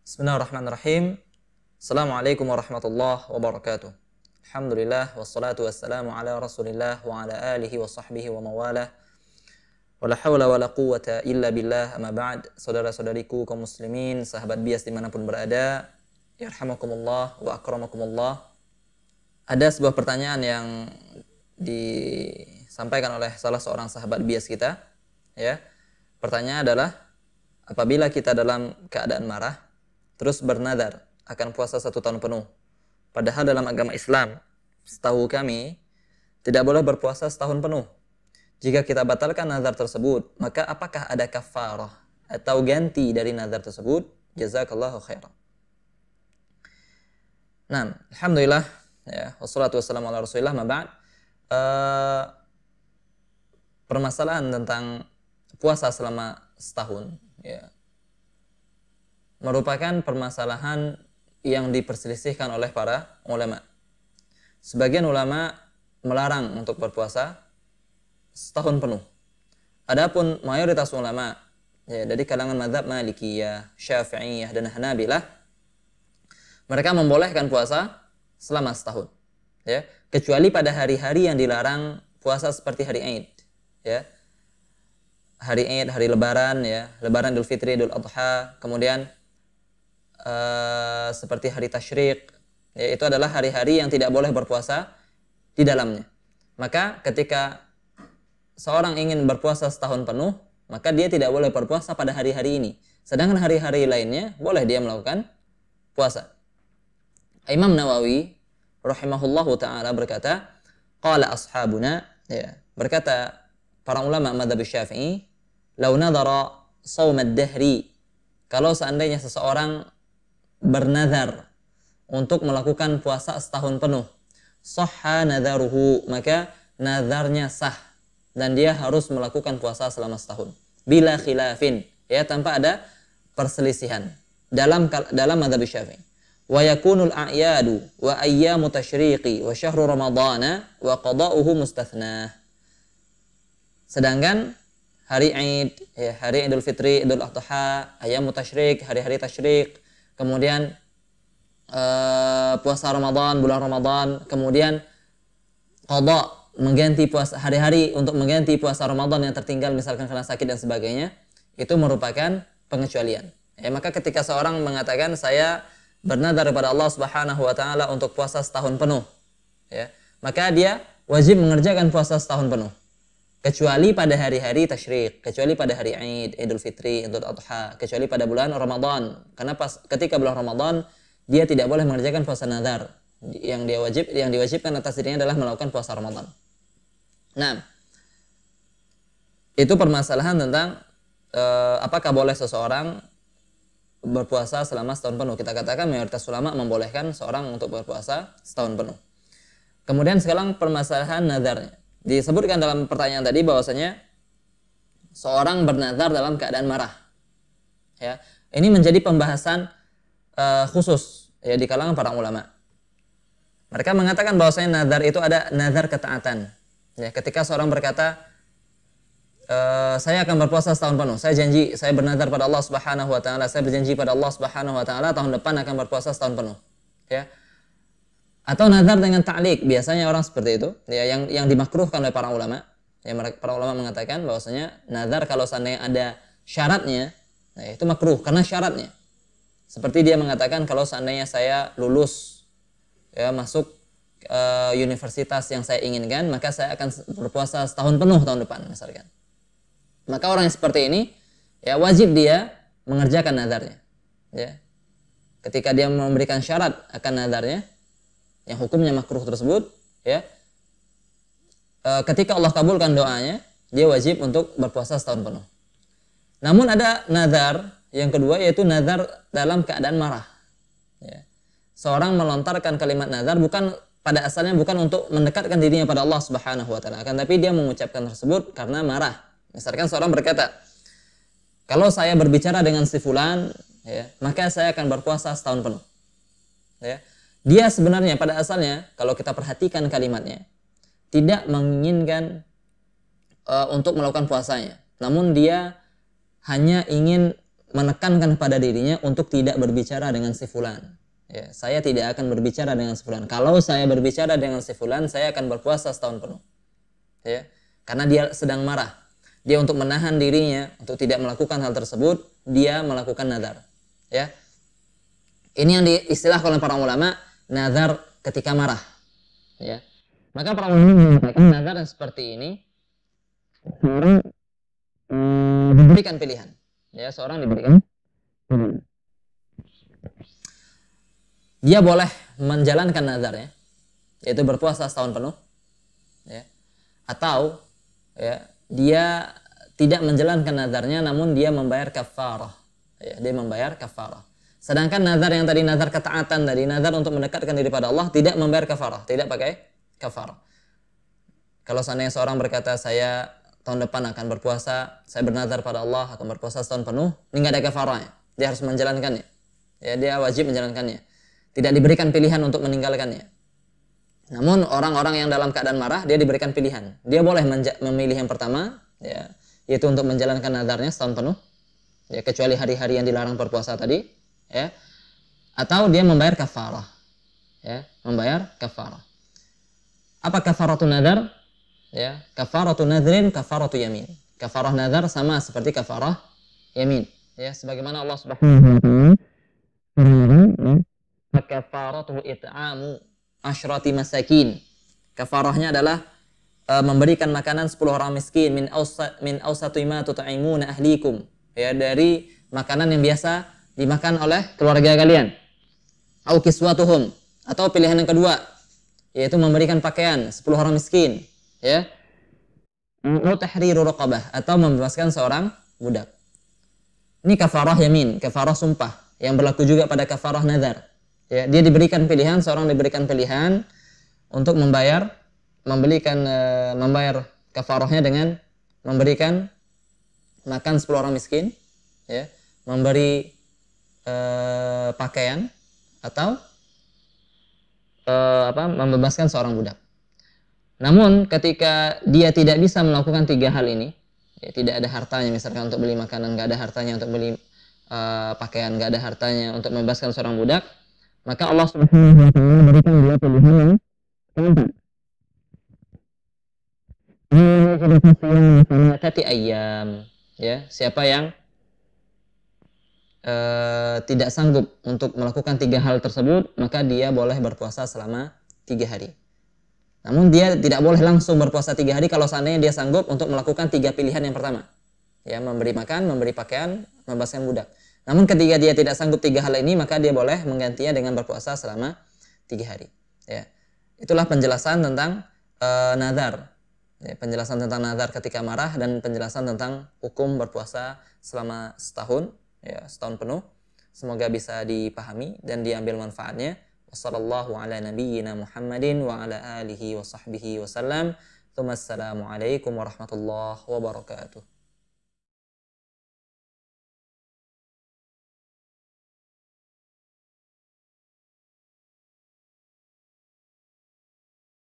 Bismillahirrahmanirrahim. Assalamualaikum warahmatullahi wabarakatuh. Alhamdulillah wassalatu wassalamu ala Rasulillah wa ala alihi wa sahbihi wa mawalah. Wala hawla wala quwwata illa billah, amma ba'd. Saudara-saudariku kaum muslimin, sahabat bias dimanapun berada, yarhamakumullah wa akramakumullah. Ada sebuah pertanyaan yang disampaikan oleh salah seorang sahabat bias kita, ya. Pertanyaan adalah, apabila kita dalam keadaan marah terus bernadar akan puasa 1 tahun penuh, padahal dalam agama Islam setahu kami tidak boleh berpuasa setahun penuh. Jika kita batalkan nazar tersebut, maka apakah ada kafarah atau ganti dari nazar tersebut? Jazakallahu khairan. Nah, alhamdulillah, ya, wassalatu wassalamu ala Rasulillah, ma ba'd. Permasalahan tentang puasa selama setahun, ya, merupakan permasalahan yang diperselisihkan oleh para ulama. Sebagian ulama melarang untuk berpuasa setahun penuh. Adapun mayoritas ulama, ya, dari kalangan mazhab Malikiyah, Syafi'iyah dan Hanabilah, mereka membolehkan puasa selama setahun, ya, kecuali pada hari-hari yang dilarang puasa seperti hari Aid, ya. Hari Aid, hari Lebaran, ya, Lebaran Idul Fitri, Idul Adha, kemudian seperti hari Tasyrik, ya, itu adalah hari-hari yang tidak boleh berpuasa di dalamnya. Maka ketika seorang ingin berpuasa setahun penuh, maka dia tidak boleh berpuasa pada hari-hari ini. Sedangkan hari-hari lainnya boleh dia melakukan puasa. Imam Nawawi rahimahullahu ta'ala berkata, qala ashabuna, ya, berkata para ulama mazhab Syafi'i, lau nadhara shaum ad-dahri, kalau seandainya seseorang bernazar untuk melakukan puasa setahun penuh, sahha nadharuhu, maka nazarnya sah dan dia harus melakukan puasa selama setahun bila khilafin, ya, tanpa ada perselisihan dalam mazhab Syafi'i. Wa yakunul a'yadu wa ayyamu tasyriqi wa syahru ramadhana wa qada'uhu mustathna. Sedangkan hari Aid, ya, hari Idul Fitri, Idul Adha, ayyamu tasyrik, hari-hari tasyrik, kemudian puasa Ramadan, bulan Ramadan, kemudian qada, mengganti puasa hari-hari untuk mengganti puasa Ramadan yang tertinggal misalkan karena sakit dan sebagainya, itu merupakan pengecualian. Ya, maka ketika seorang mengatakan saya bernadar kepada Allah Subhanahu wa taala untuk puasa setahun penuh, ya, maka dia wajib mengerjakan puasa setahun penuh. Kecuali pada hari-hari tasyrik, kecuali pada hari Aid, Idul Fitri, Idul Adha, kecuali pada bulan Ramadan. Karena ketika bulan Ramadan dia tidak boleh mengerjakan puasa nazar. Yang diwajibkan atas dirinya adalah melakukan puasa Ramadan. Nah, itu permasalahan tentang apakah boleh seseorang berpuasa selama setahun penuh. Kita katakan mayoritas ulama membolehkan seorang untuk berpuasa setahun penuh. Kemudian sekarang permasalahan nazarnya. Disebutkan dalam pertanyaan tadi bahwasanya seorang bernazar dalam keadaan marah, ya, ini menjadi pembahasan khusus, ya, di kalangan para ulama. Mereka mengatakan bahwasanya nazar itu ada nazar ketaatan, ya, ketika seorang berkata saya akan berpuasa setahun penuh, saya janji, saya bernazar pada Allah Subhanahu wa taala, saya berjanji pada Allah Subhanahu wa taala tahun depan akan berpuasa setahun penuh, ya. Atau nazar dengan ta'liq, biasanya orang seperti itu, ya, yang dimakruhkan oleh para ulama. Ya, para ulama mengatakan bahwasanya nazar kalau seandainya ada syaratnya, nah, itu makruh karena syaratnya. Seperti dia mengatakan kalau seandainya saya lulus, ya, masuk universitas yang saya inginkan, maka saya akan berpuasa setahun penuh tahun depan misalkan. Maka orang yang seperti ini, ya, wajib dia mengerjakan nazarnya, ya. Ketika dia memberikan syarat akan nazarnya yang hukumnya makruh tersebut, ya, ketika Allah kabulkan doanya, dia wajib untuk berpuasa setahun penuh. Namun ada nazar yang kedua, yaitu nazar dalam keadaan marah, ya. Seorang melontarkan kalimat nazar pada asalnya bukan untuk mendekatkan dirinya pada Allah Subhanahu wa taala, akan tapi dia mengucapkan tersebut karena marah. Misalkan seorang berkata, kalau saya berbicara dengan si fulan, ya, maka saya akan berpuasa setahun penuh, ya. Dia sebenarnya pada asalnya kalau kita perhatikan kalimatnya tidak menginginkan untuk melakukan puasanya, namun dia hanya ingin menekankan pada dirinya untuk tidak berbicara dengan si fulan. Ya, saya tidak akan berbicara dengan si fulan. Kalau saya berbicara dengan si fulan, saya akan berpuasa setahun penuh. Ya, karena dia sedang marah. Dia untuk menahan dirinya untuk tidak melakukan hal tersebut, dia melakukan nazar. Ya. Ini yang diistilahkan oleh para ulama nazar ketika marah. Ya. Maka para ulama mengatakan nazar yang seperti ini seorang diberikan pilihan. Ya, seorang diberikan pilihan. Dia boleh menjalankan nazarnya, yaitu berpuasa setahun penuh, ya. Atau ya, dia tidak menjalankan nazarnya, namun dia membayar kafarah. Ya, dia membayar kafarah. Sedangkan nazar yang tadi, nazar ketaatan tadi, nazar untuk mendekatkan diri pada Allah, tidak membayar kafarah, tidak pakai kafarah. Kalau seandainya seorang berkata, saya tahun depan akan berpuasa, saya bernazar pada Allah akan berpuasa setahun penuh, ini nggak ada kafarahnya. Dia harus menjalankannya. Ya, dia wajib menjalankannya. Tidak diberikan pilihan untuk meninggalkannya. Namun orang-orang yang dalam keadaan marah, dia diberikan pilihan. Dia boleh memilih yang pertama, ya, yaitu untuk menjalankan nazarnya setahun penuh, ya, kecuali hari-hari yang dilarang berpuasa tadi, ya, atau dia membayar kafarah, ya, membayar kafarah. Apa kafaratun nazar? Ya, kafaratu nadrin, kafaratu yamin. Kafarah nazar sama seperti kafarah yamin. Ya, sebagaimana Allah Subhanahu wa taala kafaratuhu it'amu asyrati masakin. Kafarahnya adalah memberikan makanan 10 orang miskin min awsati ma tut'imuna ahlikum. Ya, dari makanan yang biasa dimakan oleh keluarga kalian. Au kiswatuhum, atau pilihan yang kedua yaitu memberikan pakaian 10 orang miskin, ya. Au tahriru raqabah, atau membebaskan seorang budak. Ini kafarah yamin, kafarah sumpah yang berlaku juga pada kafarah nazar. Ya, dia diberikan pilihan, seorang diberikan pilihan untuk membayar kafarahnya dengan memberikan makan 10 orang miskin, ya, memberi pakaian, atau membebaskan seorang budak. Namun ketika dia tidak bisa melakukan 3 hal ini, ya, tidak ada hartanya misalkan untuk beli makanan, nggak ada hartanya untuk beli pakaian, nggak ada hartanya untuk membebaskan seorang budak, maka Allah Subhanahu wa taala berikan dia pilihan yang keempat. Ayam, ya, siapa yang tidak sanggup untuk melakukan 3 hal tersebut, maka dia boleh berpuasa selama 3 hari. Namun dia tidak boleh langsung berpuasa 3 hari kalau seandainya dia sanggup untuk melakukan 3 pilihan yang pertama. Ya, memberi makan, memberi pakaian, membebaskan budak. Namun ketika dia tidak sanggup 3 hal ini, maka dia boleh menggantinya dengan berpuasa selama 3 hari. Ya. Itulah penjelasan tentang nazar. Ya, penjelasan tentang nazar ketika marah dan penjelasan tentang hukum berpuasa selama setahun, ya, setahun penuh. Semoga bisa dipahami dan diambil manfaatnya. Wassallallahu ala nabiyyina Muhammadin wa ala alihi wa sahbihi wasallam. Assalamualaikum warahmatullahi wabarakatuh.